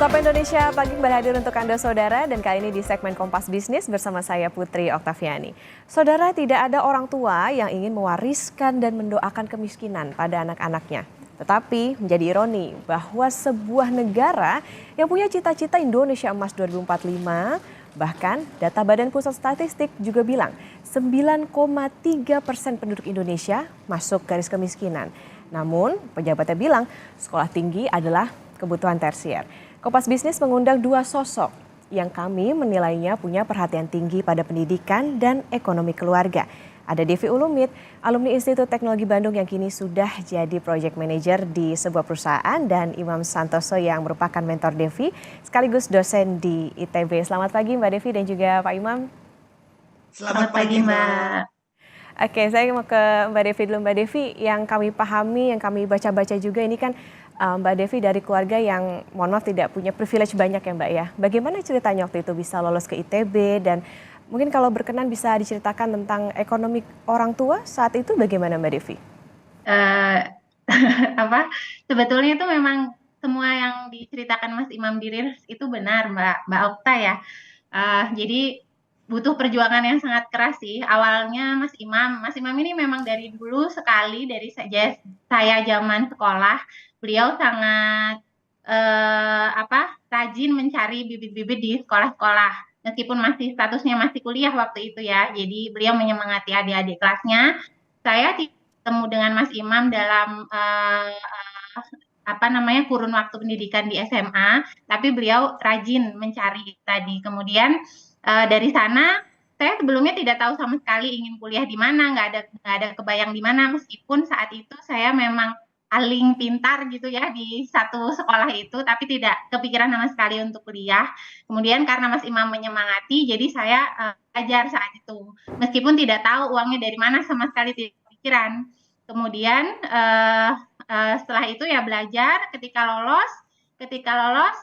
Sapa Indonesia pagi kembali hadir untuk Anda saudara dan kali ini di segmen Kompas Bisnis bersama saya Putri Oktaviani. Saudara, tidak ada orang tua yang ingin mewariskan dan mendoakan kemiskinan pada anak-anaknya. Tetapi menjadi ironi bahwa sebuah negara yang punya cita-cita Indonesia Emas 2045, bahkan data Badan Pusat Statistik juga bilang 9,3% penduduk Indonesia masuk garis kemiskinan. Namun pejabatnya bilang sekolah tinggi adalah kebutuhan tersier. Kompas Bisnis mengundang dua sosok yang kami menilainya punya perhatian tinggi pada pendidikan dan ekonomi keluarga. Ada Devi Ulumit, alumni Institut Teknologi Bandung yang kini sudah jadi project manager di sebuah perusahaan, dan Imam Santoso yang merupakan mentor Devi sekaligus dosen di ITB. Selamat pagi Mbak Devi dan juga Pak Imam. Selamat pagi, Mbak. Oke, saya mau ke Mbak Devi dulu. Mbak Devi, yang kami pahami, yang kami baca-baca juga ini kan Mbak Devi dari keluarga yang mohon maaf tidak punya privilege banyak ya Mbak ya. Bagaimana ceritanya waktu itu bisa lolos ke ITB, dan mungkin kalau berkenan bisa diceritakan tentang ekonomi orang tua saat itu bagaimana Mbak Devi? Eh, apa? Sebetulnya itu memang semua yang diceritakan Mas Imam Dirir itu benar, Mbak Okta ya. Jadi butuh perjuangan yang sangat keras sih. Awalnya Mas Imam ini memang dari dulu sekali dari saya zaman sekolah, beliau sangat rajin mencari bibit-bibit di sekolah-sekolah. Meskipun masih statusnya masih kuliah waktu itu ya. Jadi beliau menyemangati adik-adik kelasnya. Saya ketemu dengan Mas Imam dalam kurun waktu pendidikan di SMA, tapi beliau rajin mencari tadi. Kemudian dari sana saya sebelumnya tidak tahu sama sekali ingin kuliah di mana, nggak ada kebayang di mana, meskipun saat itu saya memang paling pintar gitu ya di satu sekolah itu, tapi tidak kepikiran sama sekali untuk kuliah. Kemudian karena Mas Imam menyemangati, jadi saya belajar saat itu, meskipun tidak tahu uangnya dari mana, sama sekali tidak kepikiran. Kemudian setelah itu ya belajar. Ketika lolos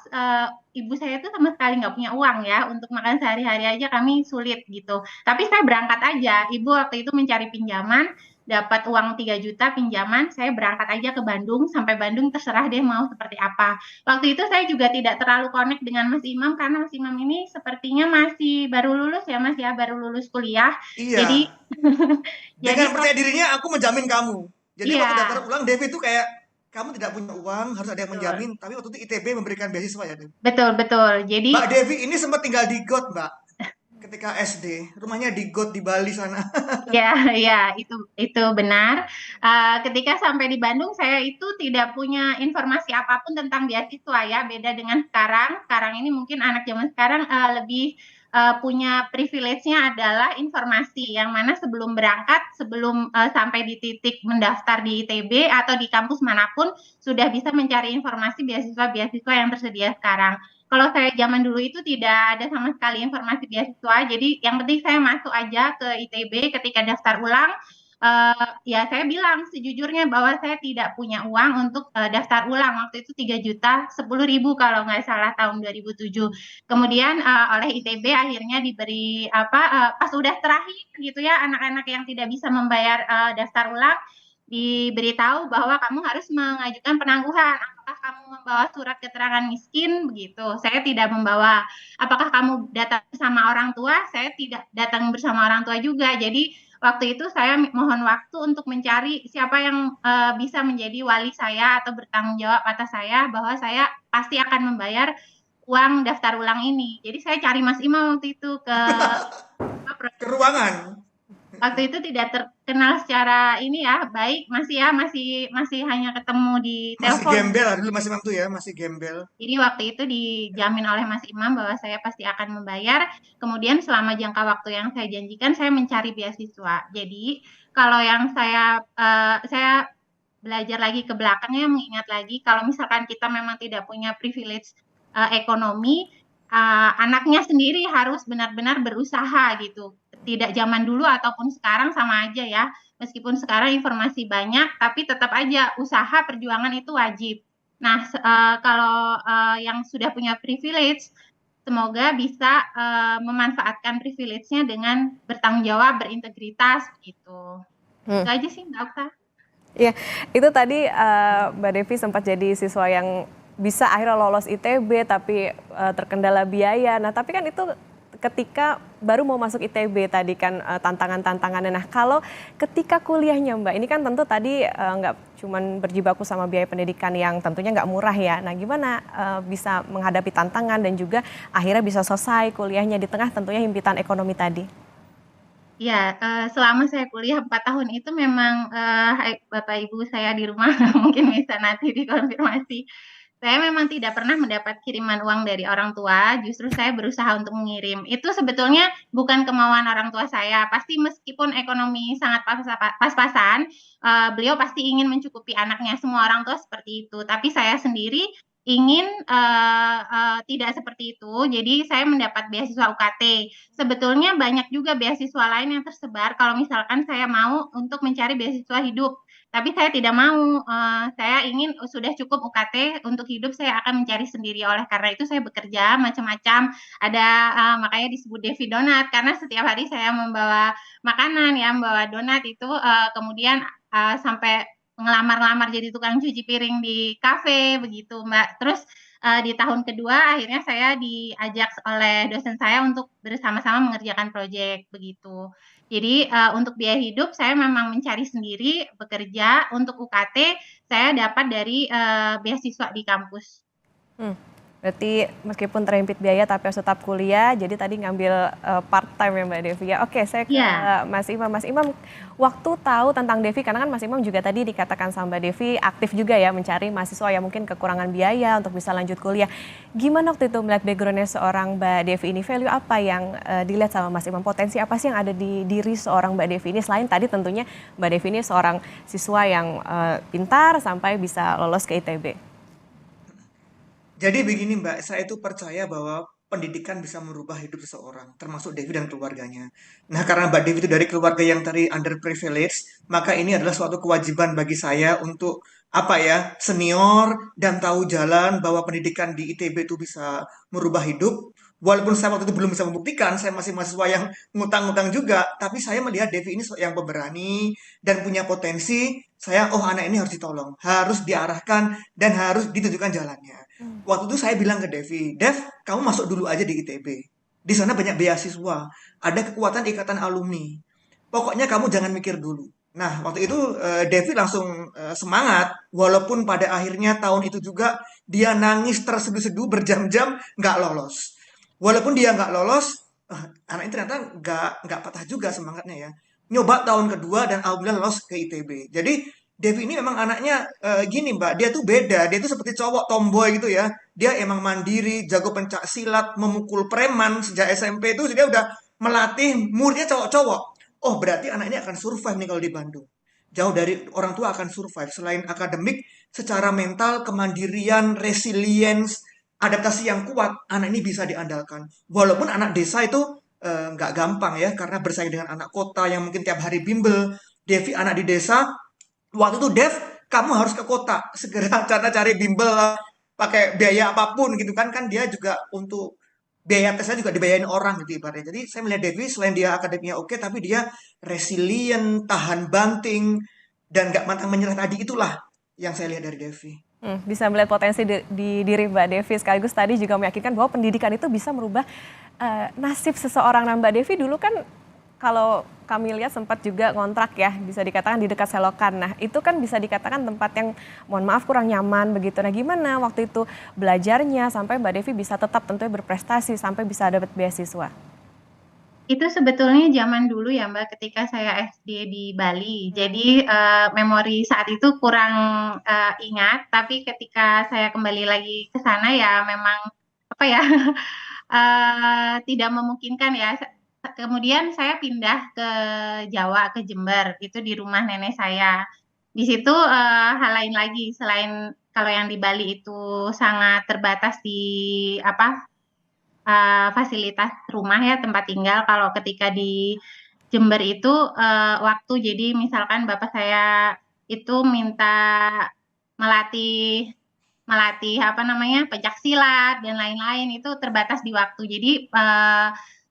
ibu saya tuh sama sekali nggak punya uang ya untuk makan sehari-hari aja, kami sulit gitu. Tapi saya berangkat aja. Ibu waktu itu mencari pinjaman, dapat uang 3 juta pinjaman, saya berangkat aja ke Bandung. Sampai Bandung terserah deh mau seperti apa. Waktu itu saya juga tidak terlalu connect dengan Mas Imam karena Mas Imam ini sepertinya masih baru lulus ya Mas ya, baru lulus kuliah. Jadi Iya, jadi dengan percaya dirinya aku menjamin kamu. Jadi iya, waktu daftar ulang Devi itu kayak kamu tidak punya uang, harus ada yang betul. menjamin. Tapi waktu itu ITB memberikan beasiswa ya, Devi. Betul, betul. Jadi Mbak Devi ini sempat tinggal di Got, Mbak. Ketika SD, rumahnya di Got di Bali sana. ya, ya, itu benar. Ketika sampai di Bandung, saya itu tidak punya informasi apapun tentang beasiswa ya. Beda dengan sekarang. Sekarang ini mungkin anak zaman sekarang lebih punya privilege-nya adalah informasi. Yang mana sebelum berangkat, sebelum sampai di titik mendaftar di ITB atau di kampus manapun, sudah bisa mencari informasi beasiswa-beasiswa yang tersedia sekarang. Kalau saya zaman dulu itu tidak ada sama sekali informasi beasiswa, jadi yang penting saya masuk aja ke ITB. Ketika daftar ulang, ya saya bilang sejujurnya bahwa saya tidak punya uang untuk daftar ulang. Waktu itu 3.010.000 kalau nggak salah tahun 2007. Kemudian oleh ITB akhirnya diberi pas udah terakhir gitu ya, anak-anak yang tidak bisa membayar daftar ulang diberitahu bahwa kamu harus mengajukan penangguhan. Apakah kamu membawa surat keterangan miskin? Begitu. Saya tidak membawa. Apakah kamu datang bersama orang tua? Saya tidak datang bersama orang tua juga. Jadi waktu itu saya mohon waktu untuk mencari siapa yang bisa menjadi wali saya atau bertanggung jawab atas saya, bahwa saya pasti akan membayar uang daftar ulang ini. Jadi saya cari Mas Imam waktu itu ke Ke ruangan. waktu itu tidak terkenal secara ini ya, baik masih hanya ketemu di Masih telepon. gembel lah dulu Mas Imam tuh ya, masih gembel. Jadi waktu itu dijamin oleh Mas Imam bahwa saya pasti akan membayar. Kemudian selama jangka waktu yang saya janjikan, saya mencari beasiswa. Jadi kalau yang saya belajar lagi ke belakangnya, mengingat lagi kalau misalkan kita memang tidak punya privilege ekonomi, anaknya sendiri harus benar-benar berusaha gitu. Tidak zaman dulu ataupun sekarang sama aja ya. Meskipun sekarang informasi banyak, tapi tetap aja usaha perjuangan itu wajib. Nah, kalau yang sudah punya privilege, semoga bisa memanfaatkan privilege-nya dengan bertanggung jawab, berintegritas gitu. Itu aja sih Mbak Okta. Iya, itu tadi Mbak Devi sempat jadi siswa yang bisa akhirnya lolos ITB tapi terkendala biaya. Nah, tapi kan itu ketika baru mau masuk ITB tadi kan tantangan-tantangannya. Nah, kalau ketika kuliahnya Mbak, ini kan tentu tadi nggak cuman berjibaku sama biaya pendidikan yang tentunya nggak murah ya. Nah, gimana bisa menghadapi tantangan dan juga akhirnya bisa selesai kuliahnya di tengah tentunya himpitan ekonomi tadi? Ya, selama saya kuliah 4 tahun itu memang, Bapak Ibu saya di rumah mungkin bisa nanti dikonfirmasi. Saya memang tidak pernah mendapat kiriman uang dari orang tua, justru saya berusaha untuk mengirim. Itu sebetulnya bukan kemauan orang tua saya, pasti meskipun ekonomi sangat pas-pasan, beliau pasti ingin mencukupi anaknya, semua orang tua seperti itu. Tapi saya sendiri ingin, tidak seperti itu, jadi saya mendapat beasiswa UKT. Sebetulnya banyak juga beasiswa lain yang tersebar kalau misalkan saya mau untuk mencari beasiswa hidup. Tapi saya tidak mau, saya ingin sudah cukup UKT untuk hidup saya akan mencari sendiri. Oleh karena itu saya bekerja macam-macam, ada, makanya disebut Devi Donat karena setiap hari saya membawa makanan ya, membawa donat itu, kemudian, sampai ngelamar-lamar jadi tukang cuci piring di kafe begitu, Mbak. Terus, di tahun kedua akhirnya saya diajak oleh dosen saya untuk bersama-sama mengerjakan proyek begitu. Jadi, untuk biaya hidup saya memang mencari sendiri, bekerja, untuk UKT saya dapat dari, beasiswa di kampus. Hmm, berarti meskipun terhimpit biaya tapi harus tetap kuliah, jadi tadi ngambil part time ya Mbak Devi ya. Oke, saya ke Iya, Mas Imam. Mas Imam, waktu tahu tentang Devi, karena kan Mas Imam juga tadi dikatakan sama Mbak Devi aktif juga ya mencari mahasiswa yang mungkin kekurangan biaya untuk bisa lanjut kuliah. Gimana waktu itu melihat backgroundnya seorang Mbak Devi ini, value apa yang dilihat sama Mas Imam, potensi apa sih yang ada di diri seorang Mbak Devi ini, selain tadi tentunya Mbak Devi ini seorang siswa yang pintar sampai bisa lolos ke ITB. Jadi begini Mbak, saya itu percaya bahwa pendidikan bisa merubah hidup seseorang, termasuk Devi dan keluarganya. Nah, karena Mbak Devi itu dari keluarga yang tadi underprivileged, maka ini adalah suatu kewajiban bagi saya untuk apa ya, senior dan tahu jalan bahwa pendidikan di ITB itu bisa merubah hidup. Walaupun saya waktu itu belum bisa membuktikan, saya masih mahasiswa yang ngutang-ngutang juga, tapi saya melihat Devi ini yang pemberani dan punya potensi. Saya, oh anak ini harus ditolong, harus diarahkan, dan harus ditunjukkan jalannya. Waktu itu saya bilang ke Devi, Dev, kamu masuk dulu aja di ITB. Di sana banyak beasiswa, ada kekuatan ikatan alumni. Pokoknya kamu jangan mikir dulu. Nah, waktu itu Devi langsung semangat, walaupun pada akhirnya tahun itu juga dia nangis terseduh-seduh berjam-jam nggak lolos. Walaupun dia nggak lolos, anak ini ternyata nggak patah juga semangatnya ya. Nyoba tahun kedua dan alhamdulillah lolos ke ITB. Jadi Devi ini memang anaknya gini Mbak, dia tuh beda, dia tuh seperti cowok tomboy gitu ya. Dia emang mandiri, jago pencak silat, memukul preman sejak SMP itu dia udah melatih muridnya cowok-cowok. Oh berarti anak ini akan survive nih kalau di Bandung. Jauh dari orang tua akan survive. Selain akademik, secara mental, kemandirian, resilience, adaptasi yang kuat, anak ini bisa diandalkan. Walaupun anak desa itu nggak gampang ya, karena bersaing dengan anak kota yang mungkin tiap hari bimbel. Devi anak di desa, waktu itu Dev, kamu harus ke kota, segera cara cari bimbel pakai biaya apapun gitu kan, kan dia juga untuk biaya tesnya juga dibayarin orang gitu ibaratnya. Jadi saya melihat Devi selain dia akademiknya oke, tapi dia resilient, tahan banting, dan nggak pantang menyerah tadi itulah yang saya lihat dari Devi. Bisa melihat potensi di diri Mbak Devi, sekaligus tadi juga meyakinkan bahwa pendidikan itu bisa merubah nasib seseorang. Nah, Mbak Devi dulu kan kalau kami lihat sempat juga ngontrak ya, bisa dikatakan di dekat selokan. Nah, itu kan bisa dikatakan tempat yang mohon maaf kurang nyaman begitu. Nah, gimana waktu itu belajarnya sampai Mbak Devi bisa tetap tentunya berprestasi sampai bisa dapat beasiswa? itu sebetulnya zaman dulu ya Mbak, ketika saya SD di Bali. Jadi, memori saat itu kurang, ingat, tapi ketika saya kembali lagi ke sana ya memang, apa ya, tidak memungkinkan ya. Kemudian saya pindah ke Jawa, ke Jember, itu di rumah nenek saya. Di situ, hal lain lagi selain kalau yang di Bali itu sangat terbatas di apa, fasilitas rumah ya, tempat tinggal. Kalau ketika di Jember itu, waktu jadi misalkan bapak saya itu minta melatih melatih apa namanya, pencaksilat dan lain-lain, itu terbatas di waktu. Jadi,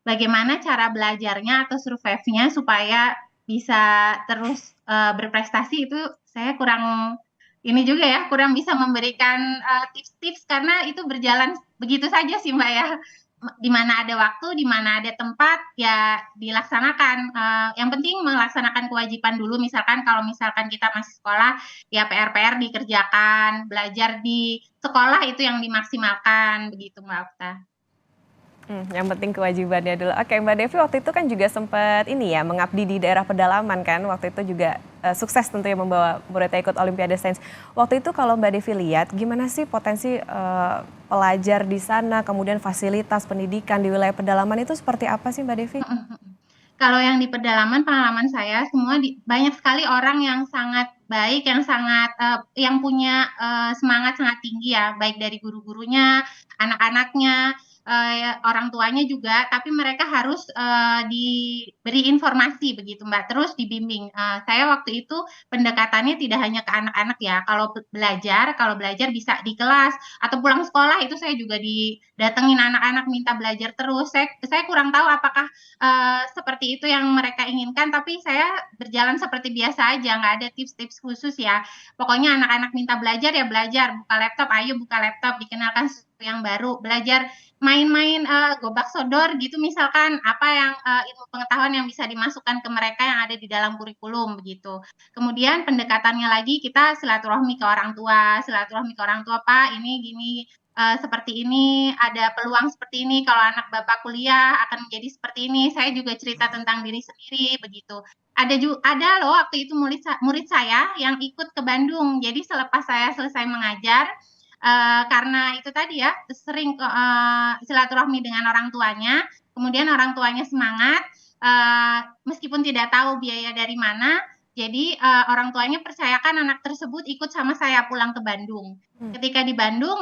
bagaimana cara belajarnya atau survive-nya supaya bisa terus, berprestasi itu saya kurang ini juga ya kurang bisa memberikan tips-tips karena itu berjalan begitu saja sih Mbak ya. Di mana ada waktu, di mana ada tempat, ya dilaksanakan. Yang penting melaksanakan kewajiban dulu. Misalkan kalau misalkan kita masih sekolah, ya PR-PR dikerjakan, belajar di sekolah itu yang dimaksimalkan, begitu Mbak Okta. Yang penting kewajibannya dulu. Oke, Mbak Devi waktu itu kan juga sempat ini ya mengabdi di daerah pedalaman kan. Waktu itu juga sukses tentunya membawa muridnya ikut Olimpiade Sains. Waktu itu kalau Mbak Devi lihat gimana sih potensi pelajar di sana, kemudian fasilitas pendidikan di wilayah pedalaman itu seperti apa sih Mbak Devi? Kalau yang di pedalaman, pengalaman saya semua banyak sekali orang yang sangat baik, yang sangat yang punya semangat sangat tinggi ya, baik dari guru-gurunya, anak-anaknya, orang tuanya juga. Tapi mereka harus diberi informasi begitu Mbak, terus dibimbing. Saya waktu itu pendekatannya tidak hanya ke anak-anak ya. Kalau belajar bisa di kelas atau pulang sekolah itu saya juga didatengin anak-anak minta belajar terus. Saya kurang tahu apakah seperti itu yang mereka inginkan, tapi saya berjalan seperti biasa aja, nggak ada tips-tips khusus ya. Pokoknya anak-anak minta belajar ya belajar, buka laptop, ayo buka laptop, dikenalkan sesuatu yang baru, belajar main-main gobak sodor gitu misalkan, apa yang ilmu pengetahuan yang bisa dimasukkan ke mereka yang ada di dalam kurikulum begitu. Kemudian pendekatannya lagi kita silaturahmi ke orang tua, Pak, ini gini, seperti ini, ada peluang seperti ini, kalau anak Bapak kuliah akan menjadi seperti ini. Saya juga cerita tentang diri sendiri, begitu. Ada loh waktu itu murid saya yang ikut ke Bandung. Jadi selepas saya selesai mengajar, karena itu tadi ya, sering silaturahmi dengan orang tuanya, kemudian orang tuanya semangat, meskipun tidak tahu biaya dari mana, jadi orang tuanya percayakan anak tersebut ikut sama saya pulang ke Bandung. Ketika di Bandung,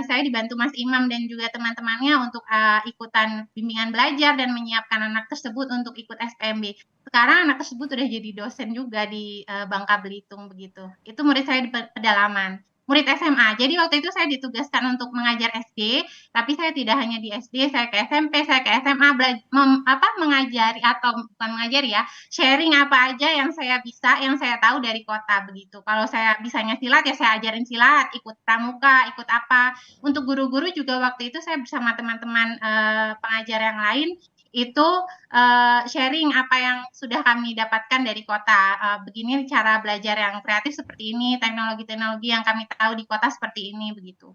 saya dibantu Mas Imam dan juga teman-temannya untuk ikutan bimbingan belajar dan menyiapkan anak tersebut untuk ikut SPMB. Sekarang anak tersebut sudah jadi dosen juga di Bangka Belitung begitu. Itu murid saya di pedalaman. Murid SMA. Jadi waktu itu saya ditugaskan untuk mengajar SD, tapi saya tidak hanya di SD, saya ke SMP, saya ke SMA mengajari atau bukan mengajari ya, sharing apa aja yang saya bisa, yang saya tahu dari kota begitu. Kalau saya bisanya silat ya saya ajarin silat, ikut pramuka, ikut apa. Untuk guru-guru juga waktu itu saya bersama teman-teman pengajar yang lain itu sharing apa yang sudah kami dapatkan dari kota. Begini cara belajar yang kreatif seperti ini, teknologi-teknologi yang kami tahu di kota seperti ini begitu.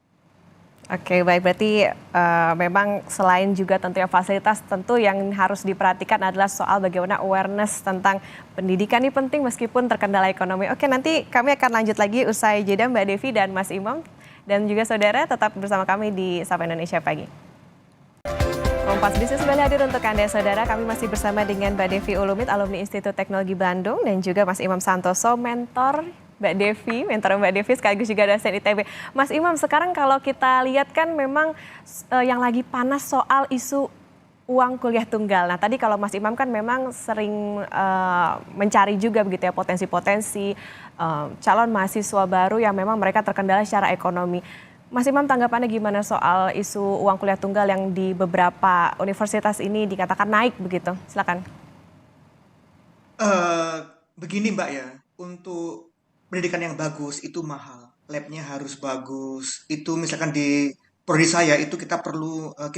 Oke, baik. Berarti memang selain juga tentunya fasilitas, tentu yang harus diperhatikan adalah soal bagaimana awareness tentang pendidikan ini penting meskipun terkendala ekonomi. Oke, nanti kami akan lanjut lagi usai jeda Mbak Devi dan Mas Imam. Dan juga saudara tetap bersama kami di Sapa Indonesia Pagi. Kompas Bisnis kembali hadir untuk Anda saudara. Kami masih bersama dengan Mbak Devi Ulumit, alumni Institut Teknologi Bandung, dan juga Mas Imam Santoso, mentor Mbak Devi sekaligus juga dosen ITB. Mas Imam, sekarang kalau kita lihat kan memang yang lagi panas soal isu uang kuliah tunggal. Nah tadi kalau Mas Imam kan memang sering mencari juga begitu ya potensi-potensi calon mahasiswa baru yang memang mereka terkendala secara ekonomi. Mas Imam, tanggapannya gimana soal isu uang kuliah tunggal yang di beberapa universitas ini dikatakan naik begitu? Silakan. Begini Mbak ya, untuk pendidikan yang bagus itu mahal, labnya harus bagus. Itu misalkan di prodi saya itu kita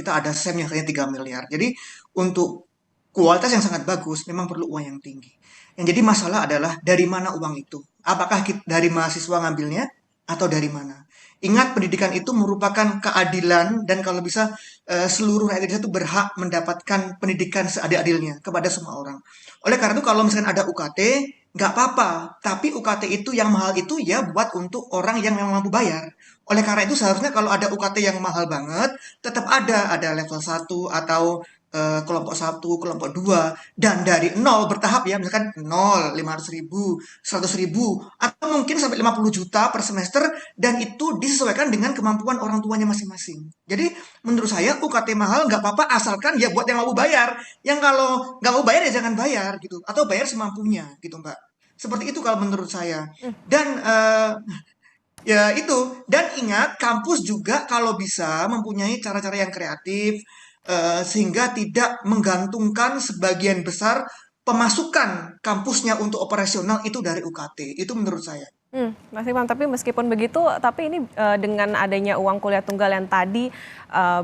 ada SEM yang kayaknya 3 miliar. Jadi untuk kualitas yang sangat bagus memang perlu uang yang tinggi. Yang jadi masalah adalah dari mana uang itu? Apakah dari mahasiswa ngambilnya atau dari mana? Ingat, pendidikan itu merupakan keadilan dan kalau bisa seluruh rakyat Indonesia itu berhak mendapatkan pendidikan seadil-adilnya kepada semua orang. Oleh karena itu kalau misalkan ada UKT, nggak apa-apa. Tapi UKT itu yang mahal itu ya buat untuk orang yang memang mampu bayar. Oleh karena itu seharusnya kalau ada UKT yang mahal banget, tetap ada level 1 atau kelompok 1, kelompok 2, dan dari 0 bertahap ya, misalkan 0, 500.000, 100.000, atau mungkin sampai 50 juta per semester, dan itu disesuaikan dengan kemampuan orang tuanya masing-masing. Jadi menurut saya UKT mahal nggak apa-apa asalkan ya buat yang mau bayar. Yang kalau nggak mau bayar ya jangan bayar gitu, atau bayar semampunya gitu Mbak. Seperti itu kalau menurut saya. Dan ya itu, dan ingat kampus juga kalau bisa mempunyai cara-cara yang kreatif sehingga tidak menggantungkan sebagian besar pemasukan kampusnya untuk operasional itu dari UKT. Itu menurut saya. Mas Imam, tapi meskipun begitu, tapi ini dengan adanya uang kuliah tunggal yang tadi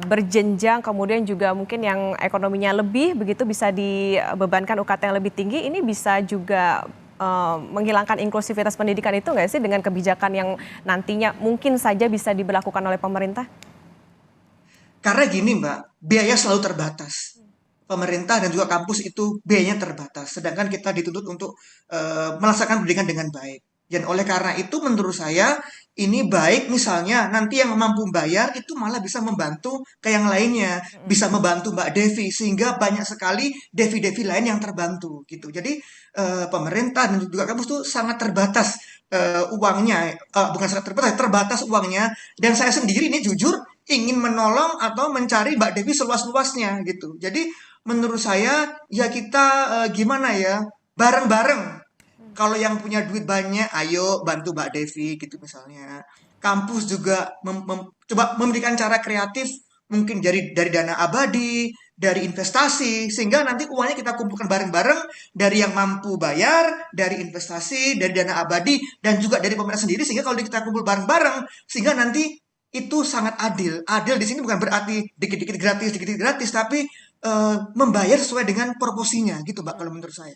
berjenjang, kemudian juga mungkin yang ekonominya lebih, begitu bisa dibebankan UKT yang lebih tinggi, ini bisa juga menghilangkan inklusivitas pendidikan itu nggak sih dengan kebijakan yang nantinya mungkin saja bisa diberlakukan oleh pemerintah? Karena gini Mbak, biaya selalu terbatas. Pemerintah dan juga kampus itu biayanya terbatas. Sedangkan kita dituntut untuk melaksanakan pendidikan dengan baik. Dan oleh karena itu menurut saya ini baik misalnya nanti yang mampu bayar itu malah bisa membantu ke yang lainnya. Bisa membantu Mbak Devi sehingga banyak sekali Devi-Devi lain yang terbantu gitu. Jadi pemerintah dan juga kampus itu sangat terbatas uangnya. Bukan sangat terbatas, terbatas uangnya. Dan saya sendiri ini jujur ingin menolong atau mencari Mbak Devi seluas-luasnya gitu. Jadi menurut saya ya kita gimana ya bareng-bareng. Kalau yang punya duit banyak, ayo bantu Mbak Devi gitu misalnya. Kampus juga coba memberikan cara kreatif mungkin dari dana abadi, dari investasi, sehingga nanti uangnya kita kumpulkan bareng-bareng dari yang mampu bayar, dari investasi, dari dana abadi, dan juga dari pemerintah sendiri, sehingga kalau kita kumpul bareng-bareng, sehingga nanti itu sangat adil. Adil di sini bukan berarti dikit-dikit gratis, tapi membayar sesuai dengan proporsinya gitu Mbak kalau menurut saya.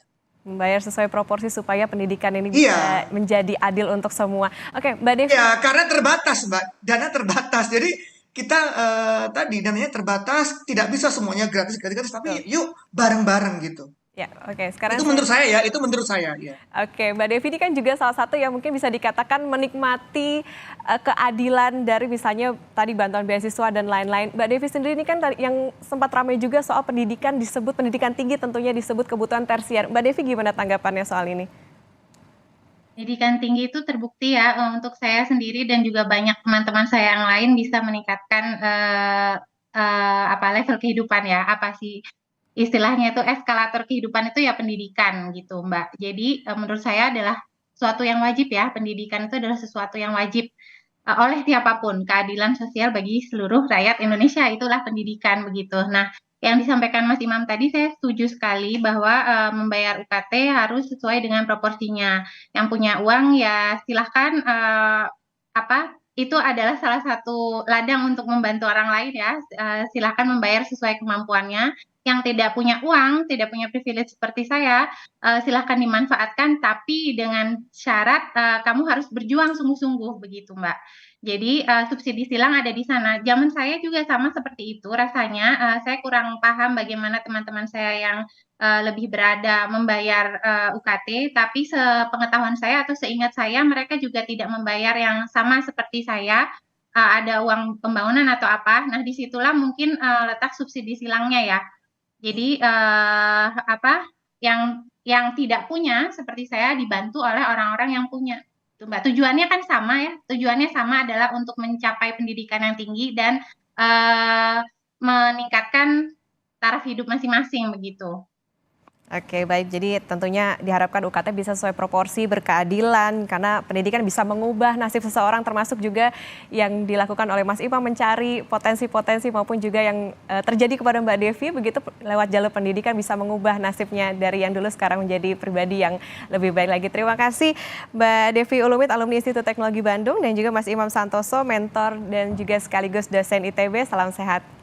Membayar sesuai proporsi supaya pendidikan ini bisa Iya, menjadi adil untuk semua. Oke, Mbak Devi. ya karena terbatas Mbak, dana terbatas. Jadi kita tadi dananya terbatas, tidak bisa semuanya gratis, Betul. tapi yuk bareng-bareng gitu. Ya, oke. Sekarang Itu saya menurut saya ya, itu menurut saya ya. Oke, Mbak Devi ini kan juga salah satu yang mungkin bisa dikatakan menikmati keadilan dari misalnya tadi bantuan beasiswa dan lain-lain. Mbak Devi sendiri ini kan yang sempat ramai juga soal pendidikan disebut pendidikan tinggi tentunya disebut kebutuhan tersier. Mbak Devi gimana tanggapannya soal ini? Pendidikan tinggi itu terbukti ya untuk saya sendiri dan juga banyak teman-teman saya yang lain bisa meningkatkan apa level kehidupan ya, apa sih istilahnya itu eskalator kehidupan itu ya pendidikan gitu, Mbak. Jadi menurut saya adalah suatu yang wajib ya, pendidikan itu adalah sesuatu yang wajib oleh siapapun, keadilan sosial bagi seluruh rakyat Indonesia itulah pendidikan begitu. Nah, yang disampaikan Mas Imam tadi saya setuju sekali bahwa membayar UKT harus sesuai dengan proporsinya. Yang punya uang ya silahkan apa itu adalah salah satu ladang untuk membantu orang lain ya. Silahkan membayar sesuai kemampuannya. Yang tidak punya uang, tidak punya privilege seperti saya, silahkan dimanfaatkan, tapi dengan syarat kamu harus berjuang sungguh-sungguh begitu, Mbak. Jadi subsidi silang ada di sana. Zaman saya juga sama seperti itu rasanya. Saya kurang paham bagaimana teman-teman saya yang lebih berada membayar UKT, tapi sepengetahuan saya atau seingat saya mereka juga tidak membayar yang sama seperti saya. Ada uang pembangunan atau apa. Nah, disitulah mungkin letak subsidi silangnya ya. Jadi apa yang tidak punya seperti saya dibantu oleh orang-orang yang punya. Tuh, Mbak, tujuannya kan sama ya. Tujuannya sama adalah untuk mencapai pendidikan yang tinggi dan meningkatkan taraf hidup masing-masing begitu. Oke, baik. Jadi tentunya diharapkan UKT bisa sesuai proporsi, berkeadilan, karena pendidikan bisa mengubah nasib seseorang, termasuk juga yang dilakukan oleh Mas Imam mencari potensi-potensi maupun juga yang terjadi kepada Mbak Devi, begitu lewat jalur pendidikan bisa mengubah nasibnya dari yang dulu sekarang menjadi pribadi yang lebih baik lagi. Terima kasih Mbak Devi Ulumit, alumni Institut Teknologi Bandung, dan juga Mas Imam Santoso, mentor dan juga sekaligus dosen ITB. Salam sehat.